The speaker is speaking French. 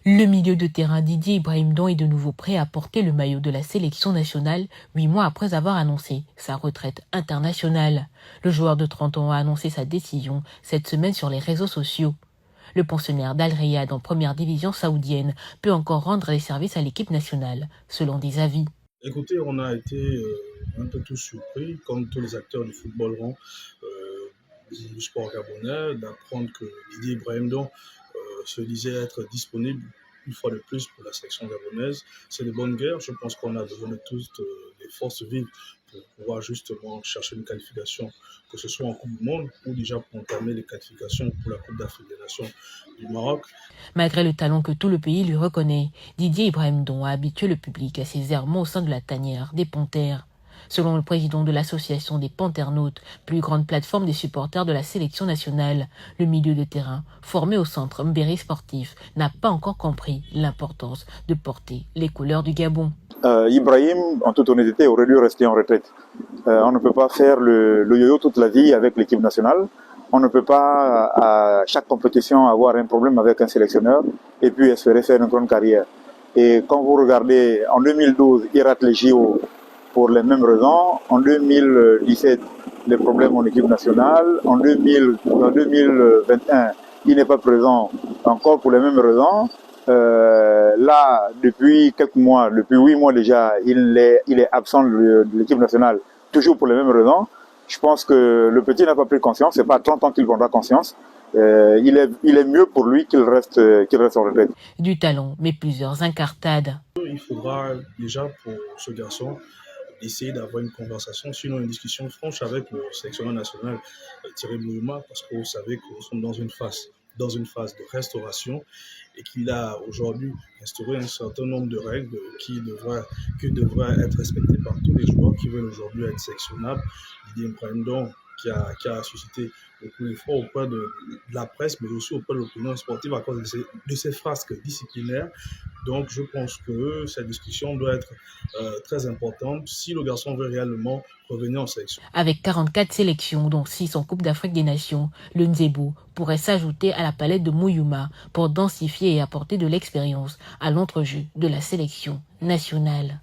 Le milieu de terrain Didier Ibrahim Don est de nouveau prêt à porter le maillot de la sélection nationale 8 mois après avoir annoncé sa retraite internationale. Le joueur de 30 ans a annoncé sa décision cette semaine sur les réseaux sociaux. Le pensionnaire d'Al Riyad en première division saoudienne peut encore rendre les services à l'équipe nationale, selon des avis. Écoutez, on a été un peu tous surpris, comme tous les acteurs du football rond, du sport gabonais, d'apprendre que Didier Ibrahim Don se disait être disponible une fois de plus pour la sélection gabonaise. C'est de bonne guerre. Je pense qu'on a besoin de toutes les forces vives pour pouvoir justement chercher une qualification, que ce soit en Coupe du Monde ou déjà pour entamer les qualifications pour la Coupe d'Afrique des Nations du Maroc. Malgré le talent que tout le pays lui reconnaît, Didier Ibrahim Don a habitué le public à ses errements au sein de la tanière des Panthères. Selon le président de l'association des Panternautes, plus grande plateforme des supporters de la sélection nationale, le milieu de terrain, formé au centre Mbéry Sportif, n'a pas encore compris l'importance de porter les couleurs du Gabon. Ibrahim, en toute honnêteté, aurait dû rester en retraite. On ne peut pas faire le yo-yo toute la vie avec l'équipe nationale. On ne peut pas, à chaque compétition, avoir un problème avec un sélectionneur et puis espérer faire une grande carrière. Et quand vous regardez, en 2012, il rate les JO pour les mêmes raisons. En 2017, les problèmes en équipe nationale. En 2021, il n'est pas présent encore pour les mêmes raisons. Là, depuis quelques mois, depuis 8 mois déjà, il est absent de l'équipe nationale, toujours pour les mêmes raisons. Je pense que le petit n'a pas pris conscience, c'est pas à 30 ans qu'il prendra conscience. Il est mieux pour lui qu'il reste en retraite. Du talent, mais plusieurs incartades. Il faudra déjà pour ce garçon essayer d'avoir une conversation, sinon une discussion franche avec le sélectionneur national Thierry Bouluma, parce que vous savez que nous sommes dans une phase de restauration et qu'il a aujourd'hui instauré un certain nombre de règles qui devraient être respectées par tous les joueurs qui veulent aujourd'hui être sélectionnables. Didier Ibrahim Don qui a suscité beaucoup d'efforts auprès de la presse, mais aussi auprès de l'opinion sportive à cause de ces frasques disciplinaires. Donc, je pense que cette discussion doit être très importante si le garçon veut réellement revenir en sélection. Avec 44 sélections, dont 6 en Coupe d'Afrique des Nations, le Nzebo pourrait s'ajouter à la palette de Mouyouma pour densifier et apporter de l'expérience à l'entrejeu de la sélection nationale.